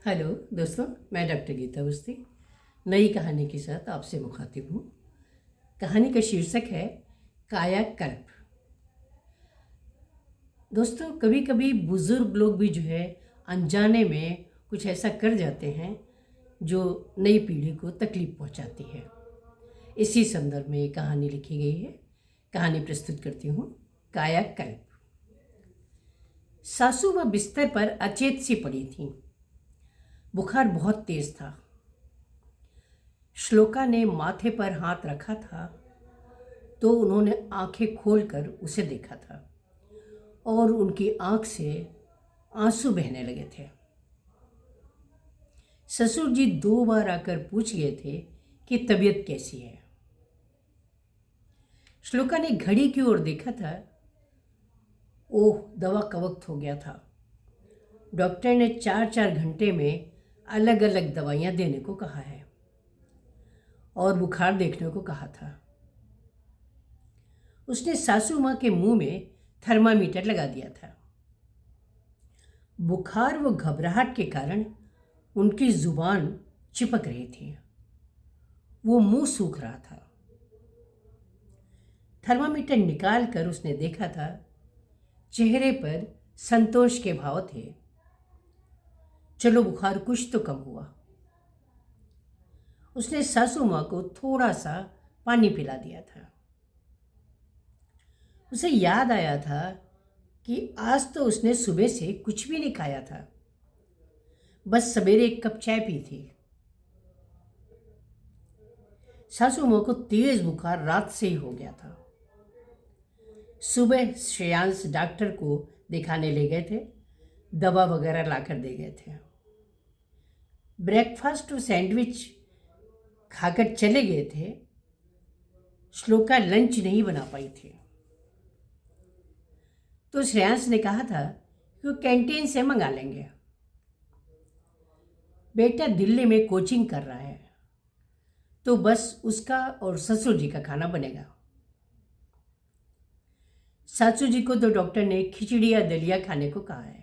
Hello दोस्तों, मैं doctor Gita Awasthi नई कहानी के साथ आपसे मुखातिब हूँ। कहानी का शीर्षक है कायाकल्प। दोस्तों, कभी कभी बुज़ुर्ग लोग भी जो है अनजाने में कुछ ऐसा कर जाते हैं जो नई पीढ़ी को तकलीफ पहुँचाती है। इसी संदर्भ में ये कहानी लिखी गई है। कहानी प्रस्तुत करती हूँ। कायाकल्प। सासू माँ बिस्तर पर अचेत सी पड़ी थीं। बुखार बहुत तेज था। श्लोका ने माथे पर हाथ रखा था तो उन्होंने आंखें खोलकर उसे देखा था और उनकी आंख से आंसू बहने लगे थे। ससुर जी 2 बार आकर पूछ गए थे कि तबीयत कैसी है। श्लोका ने घड़ी की ओर देखा था। ओह, दवा का वक्त हो गया था। डॉक्टर ने 4-4 घंटे में अलग अलग दवाइयां देने को कहा है और बुखार देखने को कहा था। उसने सासू माँ के मुंह में थर्मामीटर लगा दिया था। बुखार व घबराहट के कारण उनकी जुबान चिपक रही थी। वो मुंह सूख रहा था। थर्मामीटर निकाल कर उसने देखा था। चेहरे पर संतोष के भाव थे। चलो, बुखार कुछ तो कम हुआ। उसने सासू माँ को थोड़ा सा पानी पिला दिया था। उसे याद आया था कि आज तो उसने सुबह से कुछ भी नहीं खाया था, बस सवेरे 1 कप चाय पी थी। सासू माँ को तेज बुखार रात से ही हो गया था। सुबह श्रेयांश डॉक्टर को दिखाने ले गए थे। दवा वगैरह लाकर दे गए थे। ब्रेकफास्ट और सैंडविच खाकर चले गए थे। श्लोका लंच नहीं बना पाई थी तो श्रेयांश ने कहा था कि वो कैंटीन से मंगा लेंगे। बेटा दिल्ली में कोचिंग कर रहा है तो बस उसका और ससुर जी का खाना बनेगा। सासू जी को तो डॉक्टर ने खिचड़ी या दलिया खाने को कहा है।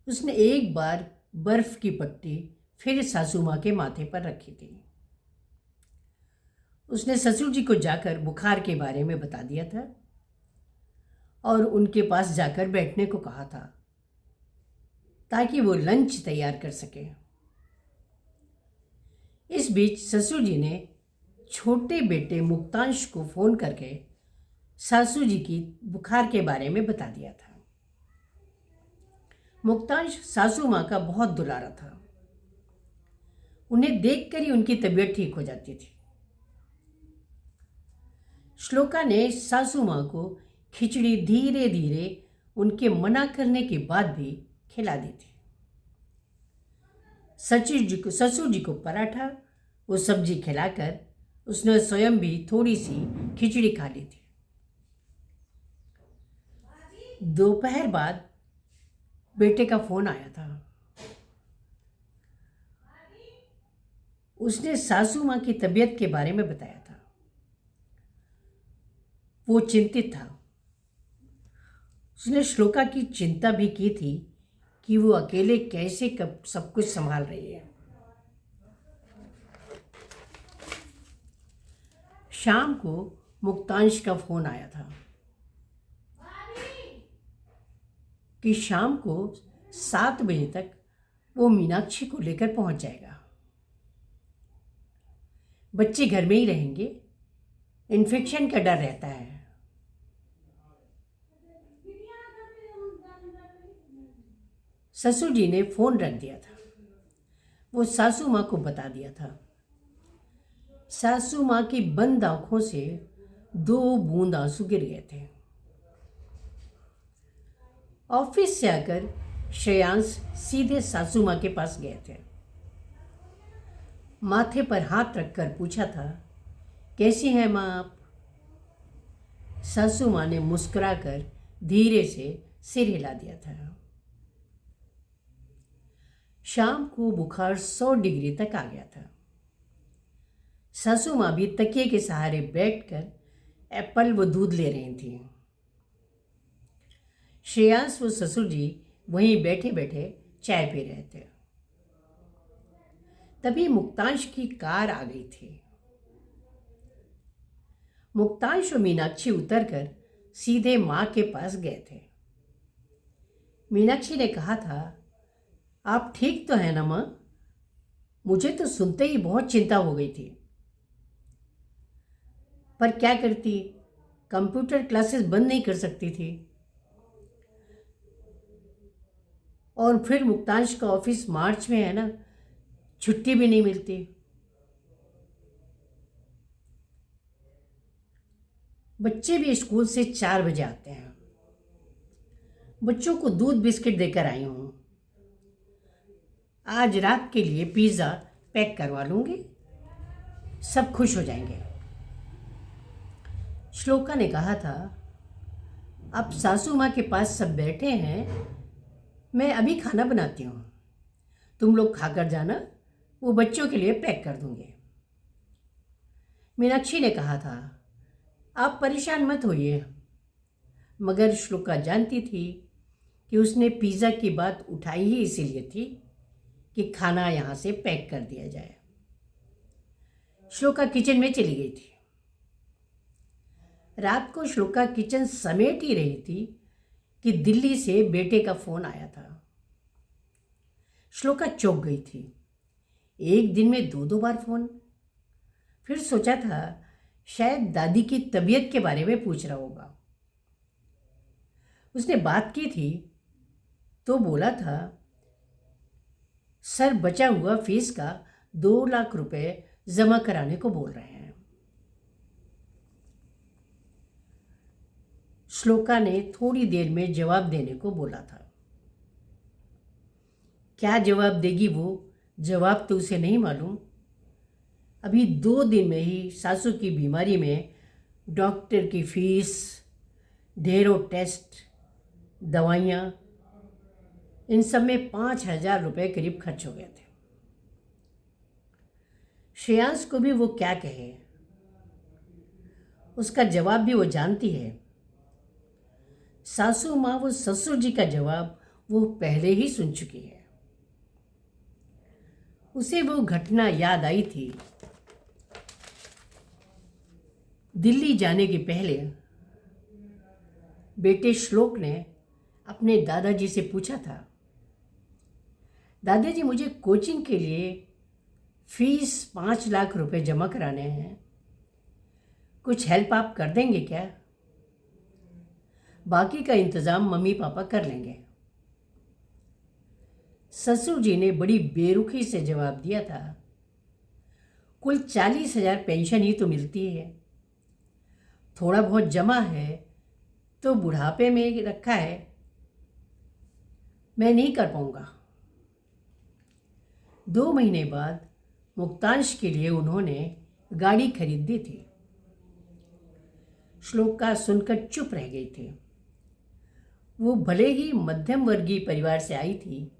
उसने एक बार बर्फ की पट्टी फिर सासू माँ के माथे पर रखी थी। उसने ससुर जी को जाकर बुखार के बारे में बता दिया था और उनके पास जाकर बैठने को कहा था ताकि वो लंच तैयार कर सके। इस बीच ससुर जी ने छोटे बेटे मुक्तांश को फोन करके सासू जी की बुखार के बारे में बता दिया था। मुक्तांश सासू माँ का बहुत दुलारा था। उन्हें देखकर ही उनकी तबीयत ठीक हो जाती थी। श्लोका ने सासू माँ को खिचड़ी धीरे धीरे उनके मना करने के बाद भी खिला दी थी। ससुर जी को पराठा वो सब्जी खिलाकर उसने स्वयं भी थोड़ी सी खिचड़ी खा ली थी। दोपहर बाद बेटे का फोन आया था। उसने सासू माँ की तबीयत के बारे में बताया था। वो चिंतित था। उसने श्लोका की चिंता भी की थी कि वो अकेले कैसे कब सब कुछ संभाल रही है। शाम को मुक्तांश का फोन आया था कि शाम को 7 बजे तक वो मीनाक्षी को लेकर पहुंच जाएगा। बच्चे घर में ही रहेंगे, इन्फेक्शन का डर रहता है। ससुर जी ने फोन रख दिया था। वो सासू माँ को बता दिया था। सासू माँ की बंद आंखों से 2 बूंद आंसू गिर गए थे। ऑफिस से आकर श्रेयांश सीधे सासू माँ के पास गए थे। माथे पर हाथ रखकर पूछा था, कैसी हैं माँ आप? सासू माँ ने मुस्कुराकर धीरे से सिर हिला दिया था। शाम को बुखार 100 डिग्री तक आ गया था। सासू माँ भी तकिए के सहारे बैठकर एप्पल व दूध ले रही थी। श्रेयांश व ससुर जी वहीं बैठे बैठे चाय पी रहे थे। तभी मुक्तांश की कार आ गई थी। मुक्तांश और मीनाक्षी उतरकर सीधे माँ के पास गए थे। मीनाक्षी ने कहा था, आप ठीक तो है ना माँ? मुझे तो सुनते ही बहुत चिंता हो गई थी, पर क्या करती, कंप्यूटर क्लासेस बंद नहीं कर सकती थी। और फिर मुक्तांश का ऑफिस मार्च में है ना, छुट्टी भी नहीं मिलती। बच्चे भी स्कूल से 4 बजे आते हैं। बच्चों को दूध बिस्किट देकर आई हूँ। आज रात के लिए पिज़्ज़ा पैक करवा लूँगी, सब खुश हो जाएंगे। श्लोका ने कहा था, अब सासू माँ के पास सब बैठे हैं, मैं अभी खाना बनाती हूँ, तुम लोग खाकर जाना, वो बच्चों के लिए पैक कर दूँगी। मीनाक्षी ने कहा था, आप परेशान मत होइए। मगर श्लोका जानती थी कि उसने पिज़्ज़ा की बात उठाई ही इसीलिए थी कि खाना यहाँ से पैक कर दिया जाए। श्लोका किचन में चली गई थी। रात को श्लोका किचन समेट ही रही थी कि दिल्ली से बेटे का फ़ोन आया था। श्लोका चौंक गई थी। एक दिन में 2-2 बार फ़ोन। फिर सोचा था शायद दादी की तबीयत के बारे में पूछ रहा होगा। उसने बात की थी तो बोला था, सर बचा हुआ फीस का 2 लाख रुपए जमा कराने को बोल रहे हैं। श्लोका ने थोड़ी देर में जवाब देने को बोला था। क्या जवाब देगी वो, जवाब तो उसे नहीं मालूम। अभी 2 दिन में ही सासू की बीमारी में डॉक्टर की फीस, ढेरों टेस्ट, दवाइयाँ, इन सब में 5,000 रुपये करीब खर्च हो गए थे। श्रेयांश को भी वो क्या कहे, उसका जवाब भी वो जानती है। सासू माँ वो ससुर जी का जवाब वो पहले ही सुन चुकी है। उसे वो घटना याद आई थी। दिल्ली जाने के पहले बेटे श्लोक ने अपने दादाजी से पूछा था, दादाजी मुझे कोचिंग के लिए फीस 5 लाख रुपए जमा कराने हैं, कुछ हेल्प आप कर देंगे क्या? बाकी का इंतज़ाम मम्मी पापा कर लेंगे। ससुर जी ने बड़ी बेरुखी से जवाब दिया था, कुल 40,000 पेंशन ही तो मिलती है, थोड़ा बहुत जमा है तो बुढ़ापे में रखा है, मैं नहीं कर पाऊंगा। 2 महीने बाद मुक्तांश के लिए उन्होंने गाड़ी खरीदी थी। श्लोका सुनकर चुप रह गई थी। वो भले ही मध्यम वर्गीय परिवार से आई थी,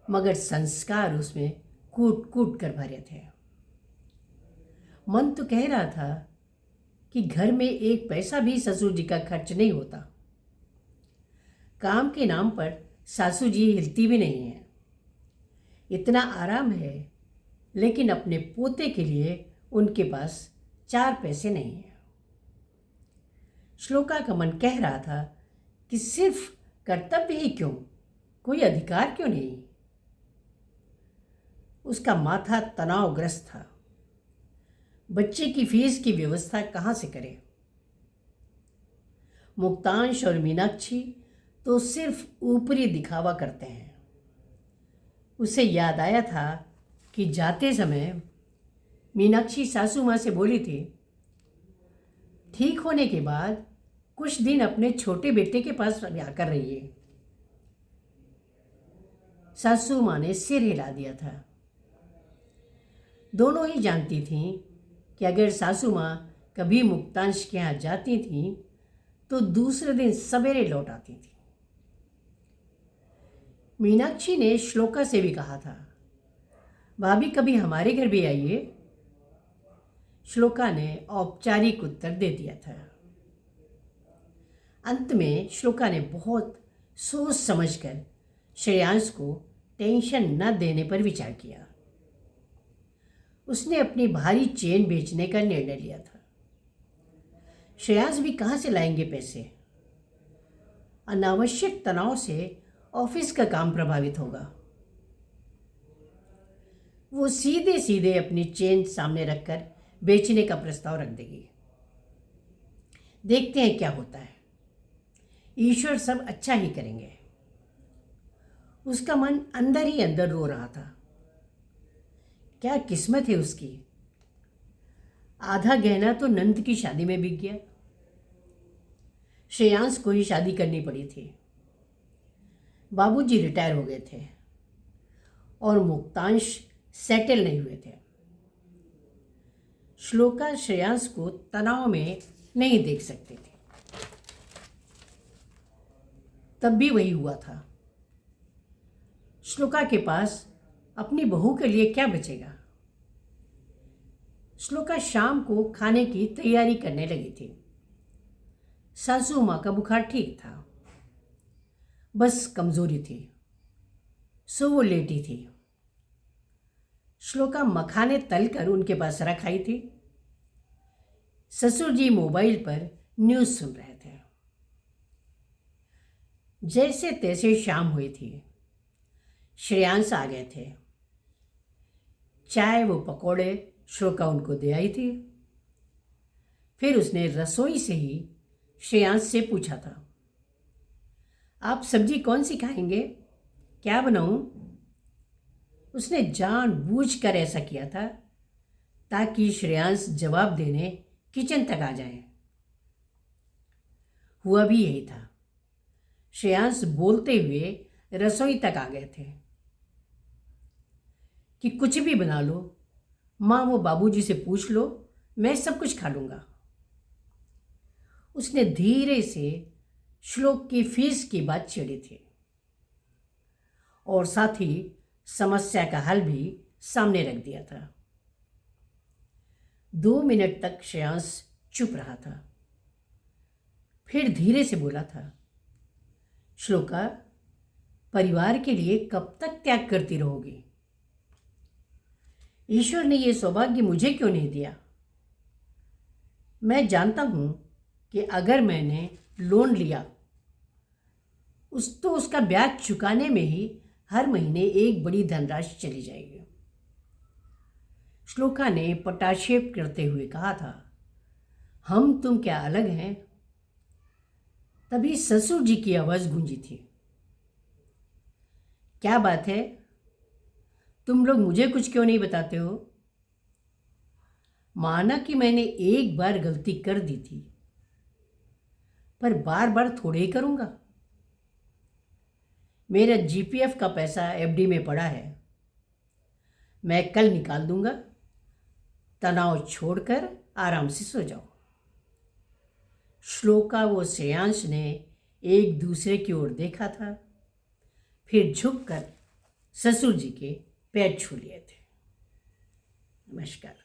मगर संस्कार उसमें कूट कूट कर भरे थे। मन तो कह रहा था कि घर में एक पैसा भी ससुर जी का खर्च नहीं होता। काम के नाम पर सासू जी हिलती भी नहीं है। इतना आराम है, लेकिन अपने पोते के लिए उनके पास 4 पैसे नहीं है। श्लोका का मन कह रहा था कि सिर्फ कर्तव्य ही क्यों, कोई अधिकार क्यों नहीं। उसका माथा तनावग्रस्त था। बच्चे की फीस की व्यवस्था कहाँ से करे? मुक्तांश और मीनाक्षी तो सिर्फ ऊपरी दिखावा करते हैं। उसे याद आया था कि जाते समय मीनाक्षी सासू माँ से बोली थी, ठीक होने के बाद कुछ दिन अपने छोटे बेटे के पास आकर रहिए। सासू माँ ने सिर हिला दिया था। दोनों ही जानती थीं कि अगर सासू माँ कभी मुक्तांश के यहाँ जाती थीं तो दूसरे दिन सवेरे लौट आती थी। मीनाक्षी ने श्लोका से भी कहा था, भाभी कभी हमारे घर भी आइए। श्लोका ने औपचारिक उत्तर दे दिया था। अंत में श्लोका ने बहुत सोच समझकर श्रेयांश को टेंशन न देने पर विचार किया। उसने अपनी भारी चेन बेचने का निर्णय लिया था। श्रेयांश भी कहाँ से लाएंगे पैसे? अनावश्यक तनाव से ऑफिस का काम प्रभावित होगा। वो सीधे सीधे अपनी चेन सामने रखकर बेचने का प्रस्ताव रख देगी। देखते हैं क्या होता है। ईश्वर सब अच्छा ही करेंगे। उसका मन अंदर ही अंदर रो रहा था। क्या किस्मत है उसकी। आधा गहना तो नंद की शादी में बिक गया। श्रेयांश को ही शादी करनी पड़ी थी। बाबूजी रिटायर हो गए थे और मुक्तांश सेटल नहीं हुए थे। श्लोका श्रेयांश को तनाव में नहीं देख सकती थी। तब भी वही हुआ था। श्लोका के पास अपनी बहू के लिए क्या बचेगा। श्लोका शाम को खाने की तैयारी करने लगी थी। सासू माँ का बुखार ठीक था, बस कमजोरी थी, सो वो लेटी थी। श्लोका मखाने तलकर उनके पास रखाई थी। ससुर जी मोबाइल पर न्यूज़ सुन रहे थे। जैसे तैसे शाम हुई थी। श्रेयांश आ गए थे। चाय व पकौड़े श्लोका उनको दे आई थी। फिर उसने रसोई से ही श्रेयांश से पूछा था, आप सब्जी कौन सी खाएंगे, क्या बनाऊं? उसने जानबूझकर ऐसा किया था ताकि श्रेयांश जवाब देने किचन तक आ जाए। हुआ भी यही था। श्रेयांश बोलते हुए रसोई तक आ गए थे कि कुछ भी बना लो माँ, वो बाबूजी से पूछ लो, मैं सब कुछ खा लूँगा। उसने धीरे से श्लोक की फीस की बात छेड़ी थी और साथ ही समस्या का हल भी सामने रख दिया था। 2 मिनट तक श्रेयांश चुप रहा था। फिर धीरे से बोला था, श्लोका, परिवार के लिए कब तक त्याग करती रहोगी? ईश्वर ने यह सौभाग्य मुझे क्यों नहीं दिया? मैं जानता हूं कि अगर मैंने लोन लिया उसका ब्याज चुकाने में ही हर महीने एक बड़ी धनराशि चली जाएगी। श्लोका ने पटाक्षेप करते हुए कहा था, हम तुम क्या अलग हैं? तभी ससुर जी की आवाज गूंजी थी, क्या बात है, तुम लोग मुझे कुछ क्यों नहीं बताते हो? माना कि मैंने एक बार गलती कर दी थी, पर बार बार थोड़े ही करूंगा। मेरा जीपीएफ का पैसा एफडी में पड़ा है, मैं कल निकाल दूंगा। तनाव छोड़कर आराम से सो जाओ। श्लोका व श्रेयांश ने एक दूसरे की ओर देखा था, फिर झुककर ससुर जी के पैर छू लिए थे। नमस्कार।